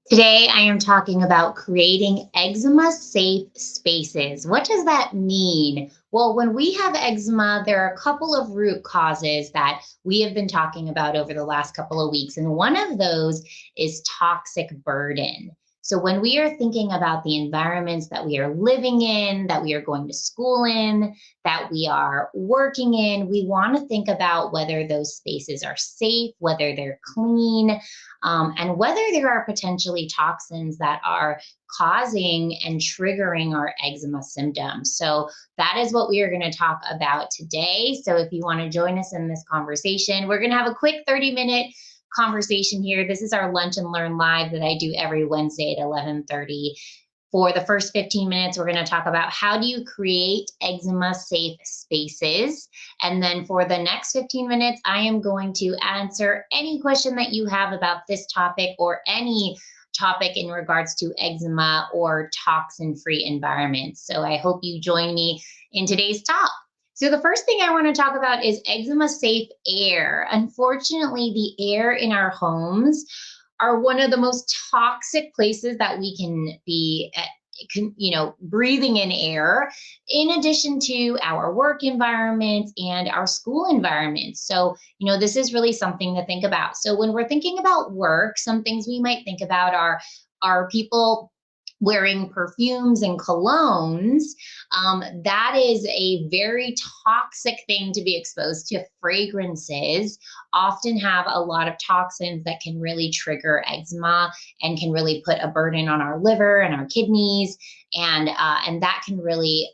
Today, I am talking about creating eczema safe spaces. What does that mean? Well, when we have eczema, there are a couple of root causes that we have been talking about over the last couple of weeks. And one of those is toxic burden. So, when we are thinking about the environments that we are living in, that we are going to school in, that we are working in, we want to think about whether those spaces are safe, whether they're clean, and whether there are potentially toxins that are causing and triggering our eczema symptoms. So, that is what we are going to talk about today. So, if you want to join us in this conversation, we're going to have a quick 30-minute conversation here. This is our Lunch and Learn Live that I do every Wednesday at 11:30. For the first 15 minutes, we're going to talk about how do you create eczema safe spaces. And then for the next 15 minutes, I am going to answer any question that you have about this topic or any topic in regards to eczema or toxin free environments. So I hope you join me in today's talk. So, the first thing I want to talk about is eczema safe air. Unfortunately, the air in our homes are one of the most toxic places that we can be breathing in air, in addition to our work environments and our school environments. So, this is really something to think about. So, when we're thinking about work, some things we might think about are people wearing perfumes and colognes. That is a very toxic thing to be exposed to. Fragrances often have a lot of toxins that can really trigger eczema and can really put a burden on our liver and our kidneys, and that can really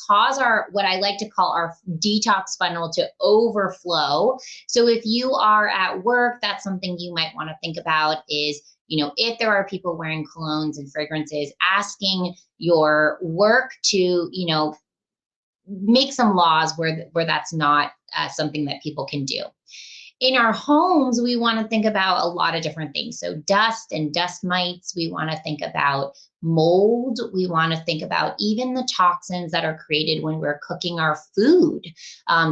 cause our, what I like to call, our detox funnel to overflow. So if you are at work, that's something you might want to think about is, if there are people wearing colognes and fragrances, asking your work to, make some laws where that's not something that people can do. In our homes, we want to think about a lot of different things. So dust and dust mites, we want to think about mold. We want to think about even the toxins that are created when we're cooking our food.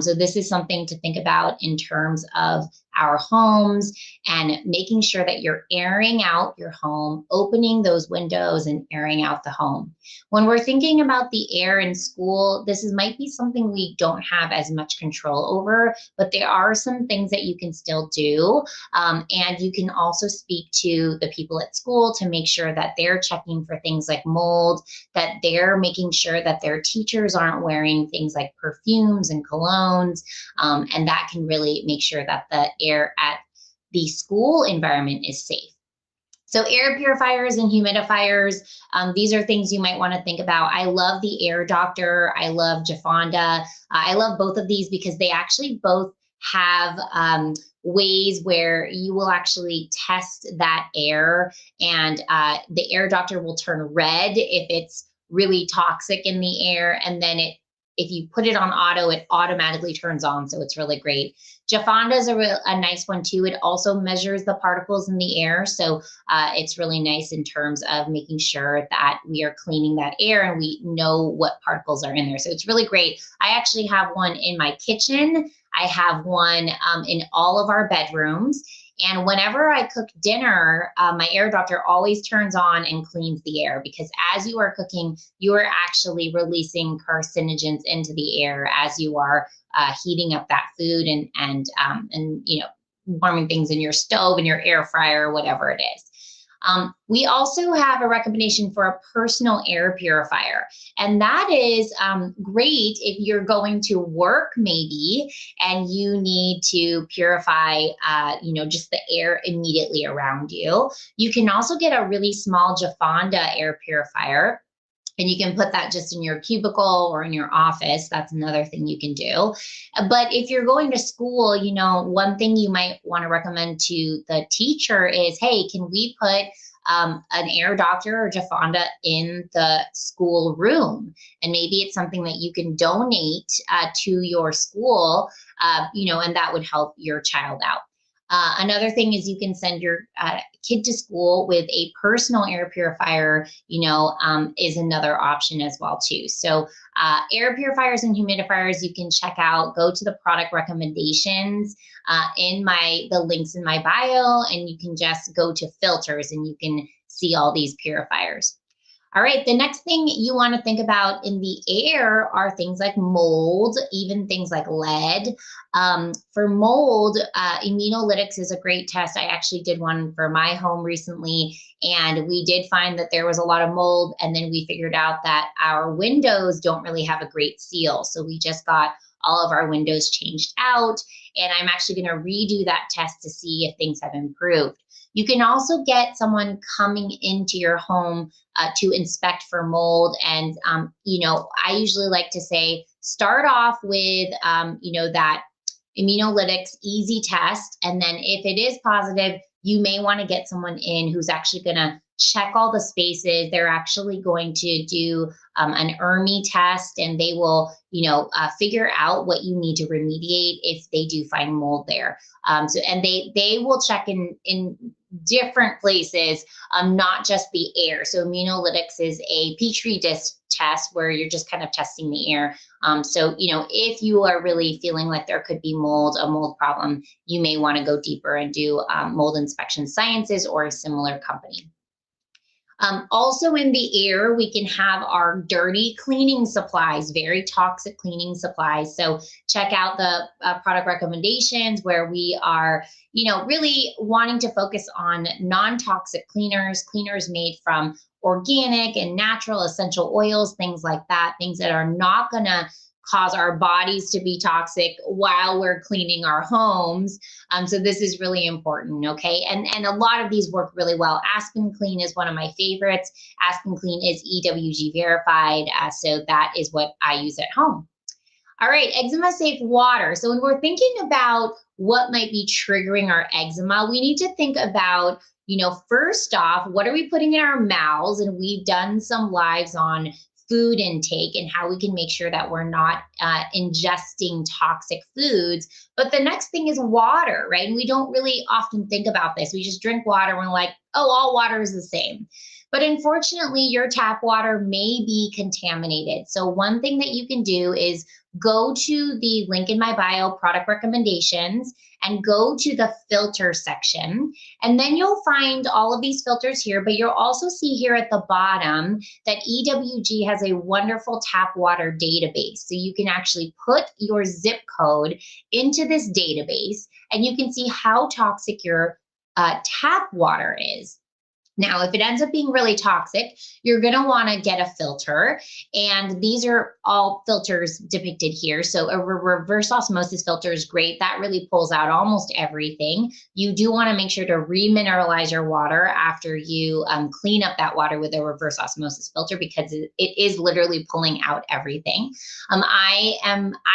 So this is something to think about in terms of our homes and making sure that you're airing out your home, opening those windows and airing out the home. When we're thinking about the air in school, might be something we don't have as much control over, but there are some things that you can still do. And you can also speak to the people at school to make sure that they're checking for things like mold, that they're making sure that their teachers aren't wearing things like perfumes and colognes, and that can really make sure that the air at the school environment is safe. So air purifiers and humidifiers, these are things you might want to think about. I love the Air Doctor. I love Jafonda. I love both of these because they actually both have ways where you will actually test that air, and the Air Doctor will turn red if it's really toxic in the air, and then if you put it on auto, it automatically turns on. So it's really great. Jafonda is a nice one too. It also measures the particles in the air. So it's really nice in terms of making sure that we are cleaning that air and we know what particles are in there. So it's really great. I actually have one in my kitchen. I have one in all of our bedrooms. And whenever I cook dinner, my Air Doctor always turns on and cleans the air, because as you are cooking, you are actually releasing carcinogens into the air as you are heating up that food and warming things in your stove and your air fryer, whatever it is. We also have a recommendation for a personal air purifier, and that is great if you're going to work maybe and you need to purify, just the air immediately around you. You can also get a really small Jafonda air purifier, and you can put that just in your cubicle or in your office. That's another thing you can do. But if you're going to school, one thing you might want to recommend to the teacher is, hey, can we put an Air Doctor or Jafonda in the school room? And maybe it's something that you can donate to your school, and that would help your child out. Another thing is you can send your kid to school with a personal air purifier, is another option as well too. So air purifiers and humidifiers, you can check out, go to the product recommendations in the links in my bio, and you can just go to filters and you can see all these purifiers. All right, the next thing you want to think about in the air are things like mold, even things like lead. For mold, immunolytics is a great test. I actually did one for my home recently, and we did find that there was a lot of mold, and then we figured out that our windows don't really have a great seal. So we just got all of our windows changed out, and I'm actually going to redo that test to see if things have improved. You can also get someone coming into your home to inspect for mold. And, I usually like to say, start off with, that immunolytics easy test. And then if it is positive, you may want to get someone in who's actually going to check all the spaces. They're actually going to do an ERMI test, and they will, figure out what you need to remediate if they do find mold there. And they will check in different places, not just the air. So immunolytics is a Petri dish test where you're just kind of testing the air. If you are really feeling like there could be a mold problem, you may want to go deeper and do Mold Inspection Sciences or a similar company. Also in the air, we can have our dirty cleaning supplies, very toxic cleaning supplies. So check out the product recommendations where we are, really wanting to focus on non-toxic cleaners made from organic and natural essential oils, things like that, things that are not going to cause our bodies to be toxic while we're cleaning our homes. So this is really important, okay? And a lot of these work really well. Aspen Clean is one of my favorites. Aspen Clean is EWG verified, so that is what I use at home. All right, eczema-safe water. So when we're thinking about what might be triggering our eczema, we need to think about, first off, what are we putting in our mouths? And we've done some lives on food intake and how we can make sure that we're not ingesting toxic foods. But the next thing is water, right? And we don't really often think about this. We just drink water and we're like, oh, all water is the same. But unfortunately, your tap water may be contaminated. So one thing that you can do is go to the link in my bio, product recommendations, and go to the filter section. And then you'll find all of these filters here, but you'll also see here at the bottom that EWG has a wonderful tap water database. So you can actually put your zip code into this database, and you can see how toxic your tap water is. Now, if it ends up being really toxic, you're going to want to get a filter. And these are all filters depicted here. So a reverse osmosis filter is great. That really pulls out almost everything. You do want to make sure to remineralize your water after you clean up that water with a reverse osmosis filter, because it is literally pulling out everything. I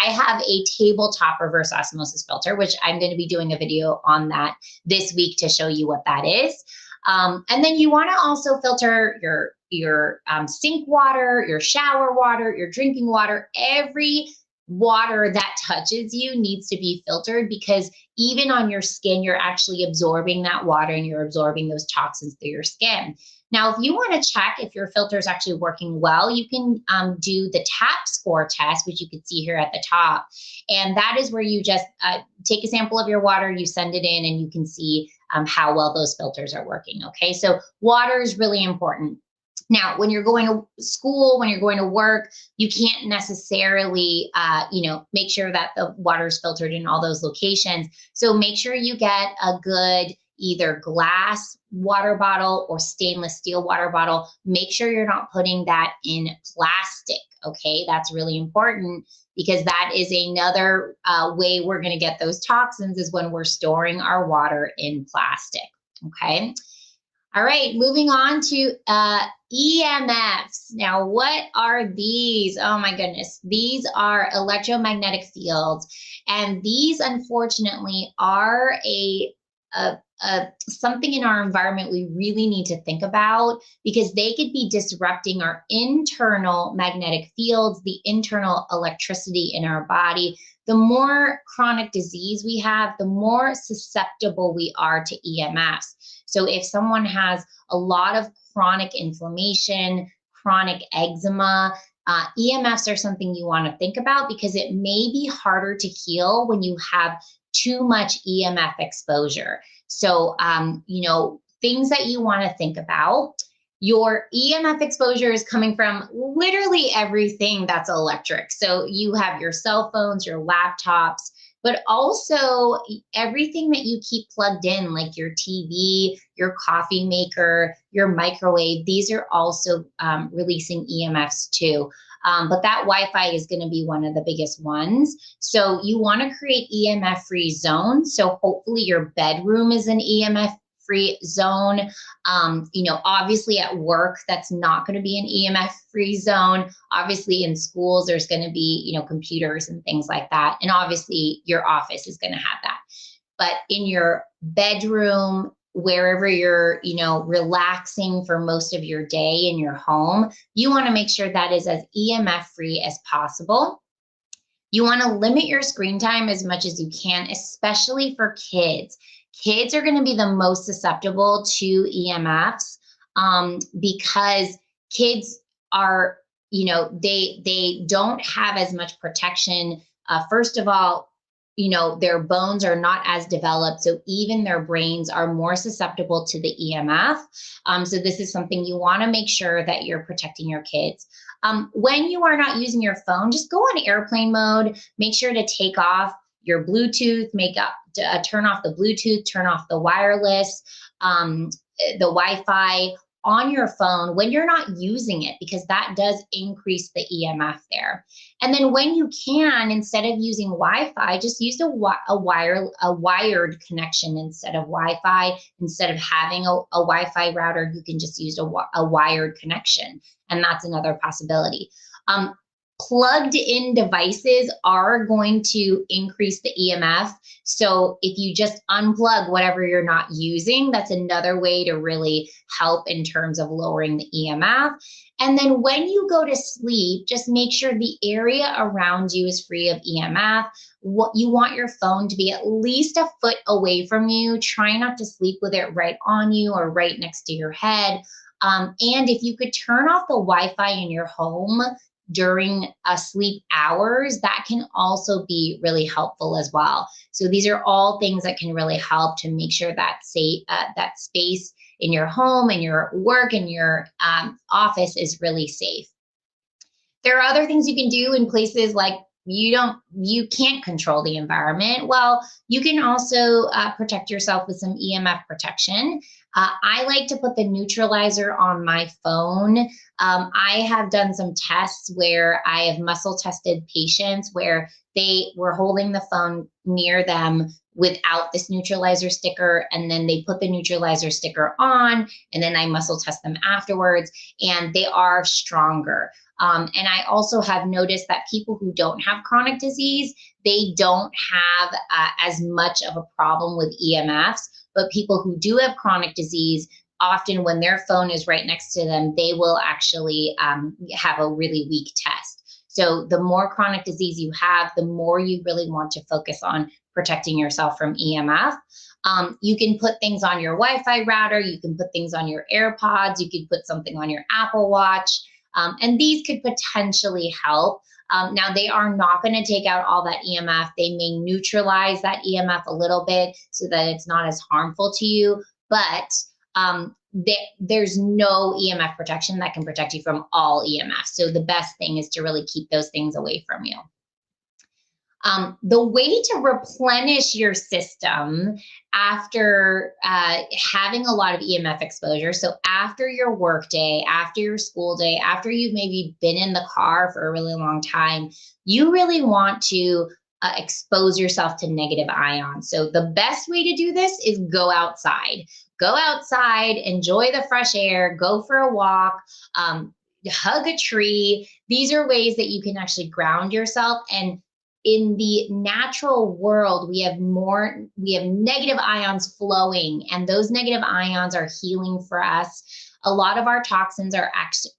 have a tabletop reverse osmosis filter, which I'm going to be doing a video on that this week to show you what that is. And then you want to also filter your sink water, your shower water, your drinking water. Every water that touches you needs to be filtered, because even on your skin, you're actually absorbing that water and you're absorbing those toxins through your skin. Now, if you want to check if your filter is actually working well, you can do the TAP score test, which you can see here at the top. And that is where you just take a sample of your water, you send it in, and you can see how well those filters are working. Okay, so water is really important. Now, when you're going to school, when you're going to work, you can't necessarily, make sure that the water is filtered in all those locations. So make sure you get a good either glass water bottle or stainless steel water bottle. Make sure you're not putting that in plastic. Okay, that's really important, because that is another way we're going to get those toxins, is when we're storing our water in plastic. Okay. All right, moving on to EMFs. Now, what are these? Oh my goodness. These are electromagnetic fields. And these, unfortunately, are something in our environment we really need to think about, because they could be disrupting our internal magnetic fields, the internal electricity in our body. The more chronic disease we have, the more susceptible we are to EMFs. So if someone has a lot of chronic inflammation, chronic eczema, EMFs are something you want to think about, because it may be harder to heal when you have too much EMF exposure. So, things that you want to think about. Your EMF exposure is coming from literally everything that's electric. So you have your cell phones, your laptops, but also everything that you keep plugged in, like your TV, your coffee maker, your microwave. These are also releasing EMFs too. But that Wi-Fi is going to be one of the biggest ones. So you want to create EMF-free zones. So hopefully your bedroom is an EMF-free zone. Obviously at work, that's not going to be an EMF-free zone. Obviously in schools, there's going to be, computers and things like that. And obviously your office is going to have that. But in your bedroom, wherever you're, relaxing for most of your day in your home, you want to make sure that is as EMF-free as possible. You want to limit your screen time as much as you can, especially for kids. Kids are going to be the most susceptible to EMFs because kids are, they don't have as much protection. First of all, their bones are not as developed. So even their brains are more susceptible to the EMF. So this is something you want to make sure that you're protecting your kids. When you are not using your phone, just go on airplane mode. Make sure to take off your Bluetooth, turn off the Bluetooth, turn off the wireless, the Wi-Fi on your phone when you're not using it, because that does increase the EMF there. And then when you can, instead of using Wi-Fi, just use a wired connection instead of Wi-Fi. Instead of having a Wi-Fi router, you can just use a wired connection. And that's another possibility. Plugged in devices are going to increase the EMF. So if you just unplug whatever you're not using, that's another way to really help in terms of lowering the EMF. And then when you go to sleep, just make sure the area around you is free of EMF. You want your phone to be at least a foot away from you. Try not to sleep with it right on you or right next to your head. And if you could turn off the Wi-Fi in your home during sleep hours, that can also be really helpful as well. So these are all things that can really help to make sure that that space in your home and your work and your office is really safe. There are other things you can do in places like you can't control the environment. Well, you can also protect yourself with some EMF protection. I like to put the neutralizer on my phone. I have done some tests where I have muscle tested patients where they were holding the phone near them without this neutralizer sticker, and then they put the neutralizer sticker on, and then I muscle test them afterwards, and they are stronger. And I also have noticed that people who don't have chronic disease, they don't have as much of a problem with EMFs, but people who do have chronic disease, often when their phone is right next to them, they will actually have a really weak test. So the more chronic disease you have, the more you really want to focus on protecting yourself from EMF. You can put things on your Wi-Fi router, you can put things on your AirPods, you can put something on your Apple Watch, and these could potentially help. Now, they are not going to take out all that EMF. They may neutralize that EMF a little bit so that it's not as harmful to you, but there's no EMF protection that can protect you from all EMF. So the best thing is to really keep those things away from you. The way to replenish your system after having a lot of EMF exposure, so after your work day, after your school day, after you've maybe been in the car for a really long time, you really want to expose yourself to negative ions. So the best way to do this is go outside. Go outside, enjoy the fresh air, go for a walk, hug a tree. These are ways that you can actually ground yourself. And in the natural world, we have negative ions flowing, and those negative ions are healing for us. A lot of our toxins are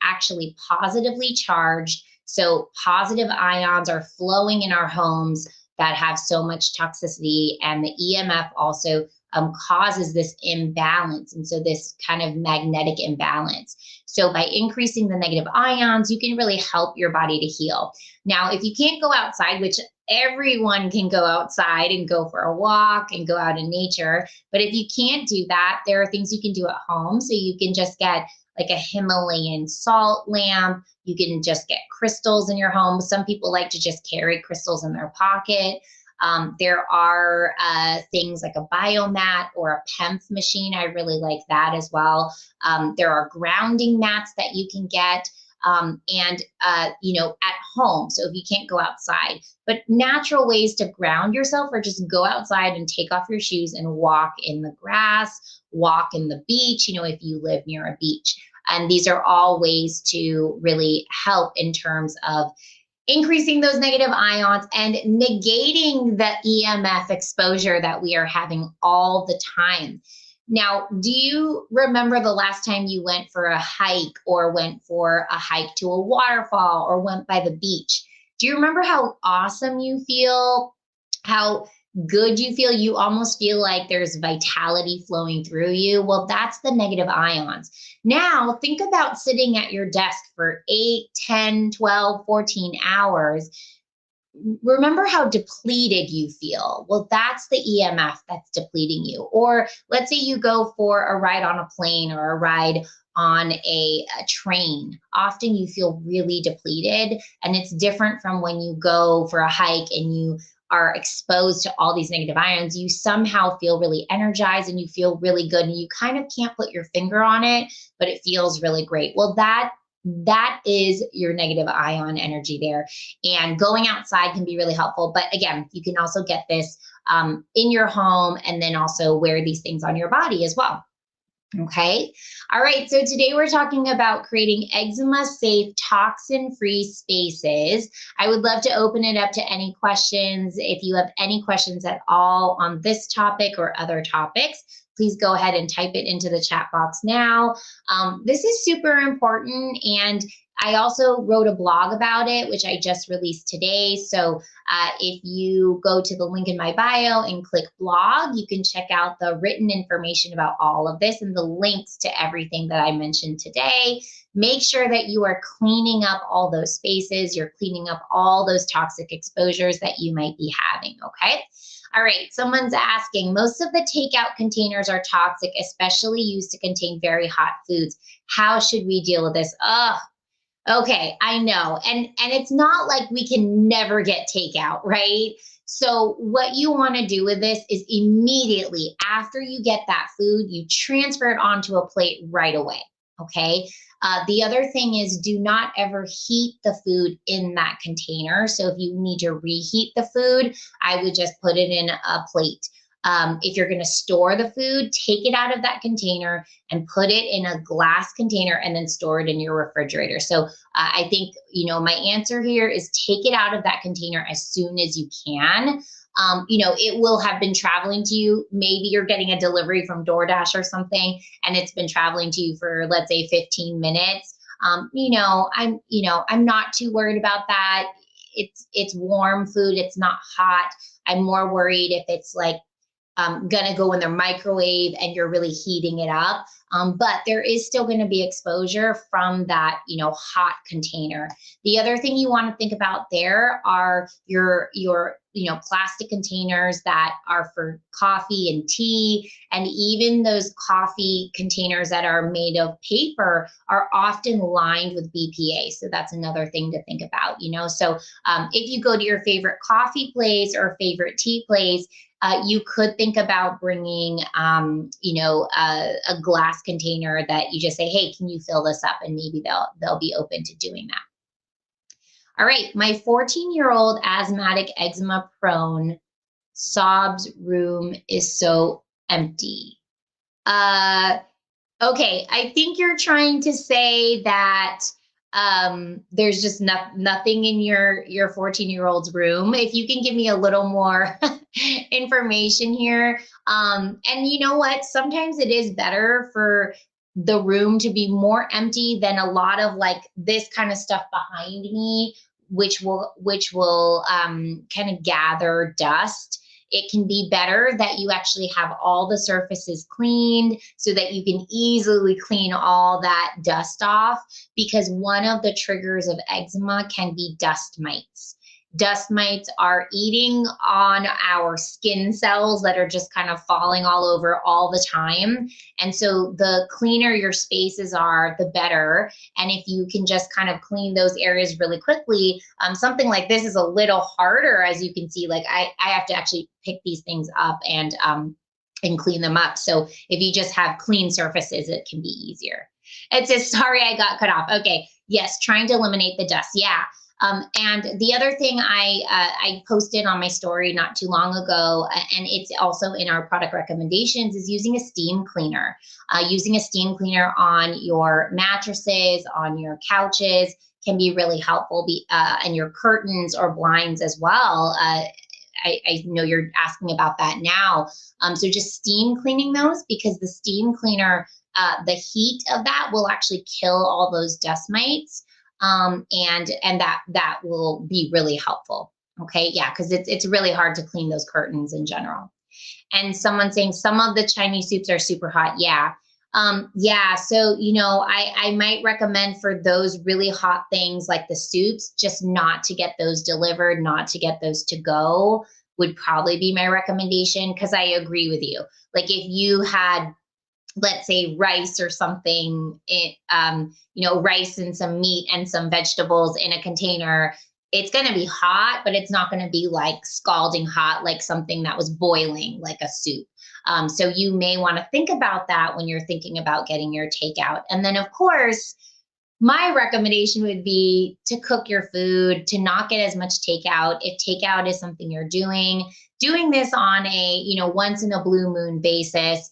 actually positively charged. So positive ions are flowing in our homes that have so much toxicity, and the EMF also causes this imbalance, and so this kind of magnetic imbalance. So by increasing the negative ions, you can really help your body to heal. Now, if you can't go outside, which everyone can go outside and go for a walk and go out in nature. But if you can't do that, there are things you can do at home. So you can just get like a Himalayan salt lamp. You can just get crystals in your home. Some people like to just carry crystals in their pocket. There are things like a biomat or a PEMF machine. I really like that as well. There are grounding mats that you can get. At home. So if you can't go outside, but natural ways to ground yourself are just go outside and take off your shoes and walk in the grass, walk in the beach, if you live near a beach. And these are all ways to really help in terms of increasing those negative ions and negating the EMF exposure that we are having all the time. Now, do you remember the last time you went for a hike or went for a hike to a waterfall or went by the beach? Do you remember how awesome you feel? How good you feel? You almost feel like there's vitality flowing through you. Well, that's the negative ions. Now, think about sitting at your desk for 8, 10, 12, 14 hours. Remember how depleted you feel. Well, that's the EMF that's depleting you. Or let's say you go for a ride on a plane or a ride on a train. Often you feel really depleted, and it's different from when you go for a hike and you are exposed to all these negative ions. You somehow feel really energized and you feel really good, and you kind of can't put your finger on it, but it feels really great. Well, that is your negative ion energy there. And going outside can be really helpful. But again, you can also get this in your home and then also wear these things on your body as well. Okay. All right. So today we're talking about creating eczema-safe, toxin-free spaces. I would love to open it up to any questions. If you have any questions at all on this topic or other topics, please go ahead and type it into the chat box now. This is super important, and I also wrote a blog about it, which I just released today. So if you go to the link in my bio and click blog, you can check out the written information about all of this and the links to everything that I mentioned today. Make sure that you are cleaning up all those spaces. You're cleaning up all those toxic exposures that you might be having, okay? All right, someone's asking, most of the takeout containers are toxic, especially used to contain very hot foods. How should we deal with this? Okay, I know. And it's not like we can never get takeout, right? So what you want to do with this is immediately after you get that food, you transfer it onto a plate right away, okay? The other thing is do not ever heat the food in that container. So if you need to reheat the food, I would just put it in a plate. If you're going to store the food, take it out of that container and put it in a glass container and then store it in your refrigerator. So I think, my answer here is take it out of that container as soon as you can. It will have been traveling to you. Maybe you're getting a delivery from DoorDash or something, and it's been traveling to you for, let's say, 15 minutes. I'm not too worried about that. It's warm food. It's not hot. I'm more worried if it's like gonna go in the microwave and you're really heating it up. But there is still going to be exposure from that, hot container. The other thing you want to think about there are your plastic containers that are for coffee and tea, and even those coffee containers that are made of paper are often lined with BPA. So that's another thing to think about, So if you go to your favorite coffee place or favorite tea place, you could think about bringing, a glass container that you just say, hey, can you fill this up? And maybe they'll be open to doing that. All right, my 14-year-old asthmatic eczema prone sobs room is so empty. Okay, I think you're trying to say that there's just nothing in your 14-year-old's room. If you can give me a little more information here. And you know what? Sometimes it is better for the room to be more empty than a lot of like this kind of stuff behind me, which will kind of gather dust. It can be better that you actually have all the surfaces cleaned so that you can easily clean all that dust off, because one of the triggers of eczema can be dust mites. Dust mites are eating on our skin cells that are just kind of falling all over all the time. And so the cleaner your spaces are, the better. And if you can just kind of clean those areas really quickly, something like this is a little harder, as you can see. Like I have to actually pick these things up and clean them up. So if you just have clean surfaces, it can be easier. It says, sorry, I got cut off. Okay. Yes, trying to eliminate the dust. Yeah. And the other thing I posted on my story not too long ago, and it's also in our product recommendations, is using a steam cleaner. Using a steam cleaner on your mattresses, on your couches can be really helpful, and your curtains or blinds as well. I know you're asking about that now. So just steam cleaning those, because the steam cleaner, the heat of that will actually kill all those dust mites. And that will be really helpful. Okay, yeah, because it's really hard to clean those curtains in general. And someone saying some of the Chinese soups are super hot. Yeah. Yeah, so I might recommend for those really hot things like the soups, just not to get those delivered, not to get those to go, would probably be my recommendation, because I agree with you. Like if you had, let's say, rice or something, rice and some meat and some vegetables in a container, it's going to be hot, but it's not going to be like scalding hot, like something that was boiling, like a soup. So you may want to think about that when you're thinking about getting your takeout. And then, of course, my recommendation would be to cook your food, to not get as much takeout. If takeout is something you're doing this on a, once in a blue moon basis,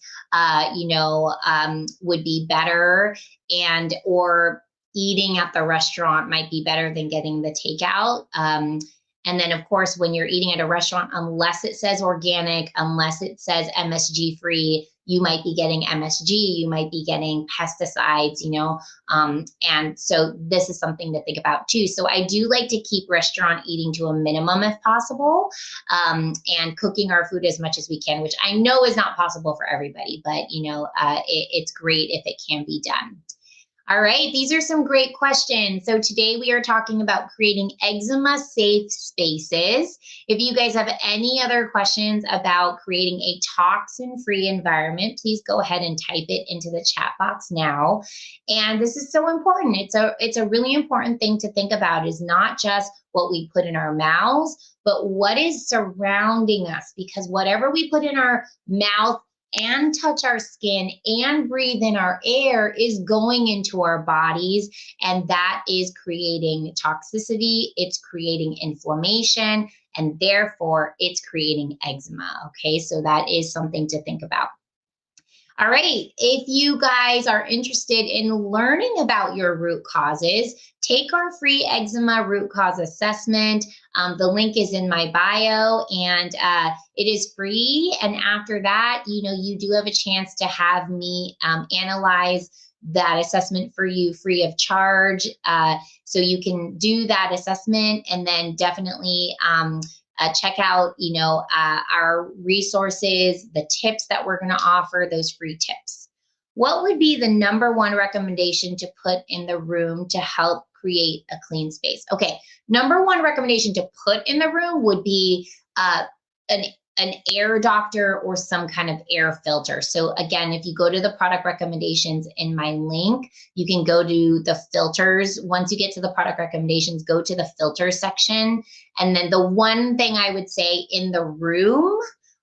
would be better, or eating at the restaurant might be better than getting the takeout. And then, of course, when you're eating at a restaurant, unless it says organic, unless it says MSG free, you might be getting MSG, you might be getting pesticides, and so this is something to think about too. So I do like to keep restaurant eating to a minimum if possible, and cooking our food as much as we can, which I know is not possible for everybody, but it's great if it can be done. All right, these are some great questions. So today we are talking about creating eczema-safe spaces. If you guys have any other questions about creating a toxin-free environment, please go ahead and type it into the chat box now. And this is so important. It's a really important thing to think about, is not just what we put in our mouths, but what is surrounding us, because whatever we put in our mouth and touch our skin and breathe in our air is going into our bodies, and that is creating toxicity, it's creating inflammation, and therefore it's creating eczema. Okay, so that is something to think about. All right, if you guys are interested in learning about your root causes, take our free eczema root cause assessment. The link is in my bio, and it is free. And after that, you do have a chance to have me analyze that assessment for you free of charge. So you can do that assessment, and then definitely check out, our resources, the tips that we're going to offer, those free tips. What would be the #1 recommendation to put in the room to help create a clean space? Okay, #1 recommendation to put in the room would be an air doctor or some kind of air filter. So again, if you go to the product recommendations in my link, you can go to the filters. Once you get to the product recommendations, go to the filter section. And then the one thing I would say in the room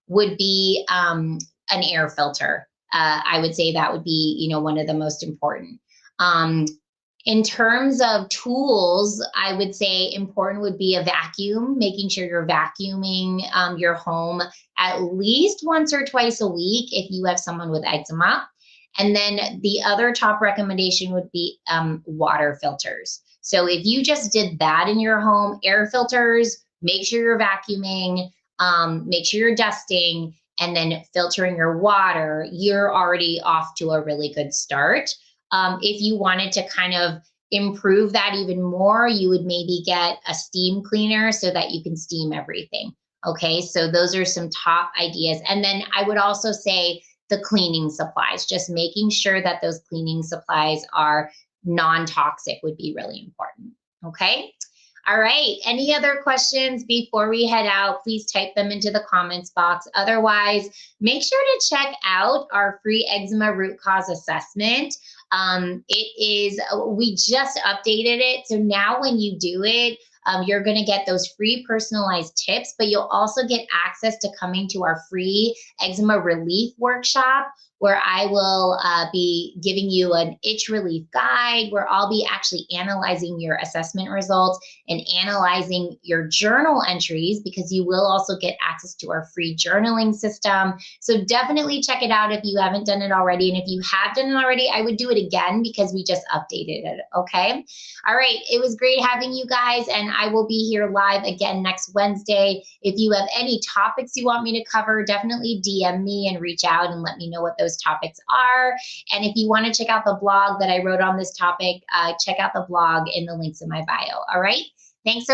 would be an air filter. I would say that would be, one of the most important. In terms of tools, I would say important would be a vacuum, making sure you're vacuuming your home at least once or twice a week if you have someone with eczema. And then the other top recommendation would be water filters. So if you just did that in your home, air filters, make sure you're vacuuming, make sure you're dusting, and then filtering your water, you're already off to a really good start. If you wanted to kind of improve that even more, you would maybe get a steam cleaner so that you can steam everything. Okay, so those are some top ideas. And then I would also say the cleaning supplies, just making sure that those cleaning supplies are non-toxic would be really important. Okay. All right. Any other questions before we head out? Please type them into the comments box. Otherwise, make sure to check out our free eczema root cause assessment. We just updated it. So now when you do it, you're going to get those free personalized tips, but you'll also get access to coming to our free eczema relief workshop, where I will be giving you an itch relief guide, where I'll be actually analyzing your assessment results and analyzing your journal entries, because you will also get access to our free journaling system. So definitely check it out if you haven't done it already. And if you have done it already, I would do it again because we just updated it, okay? All right, it was great having you guys, and I will be here live again next Wednesday. If you have any topics you want me to cover, definitely DM me and reach out and let me know what those topics are. And if you want to check out the blog that I wrote on this topic, check out the blog in the links in my bio. All right, thanks so much.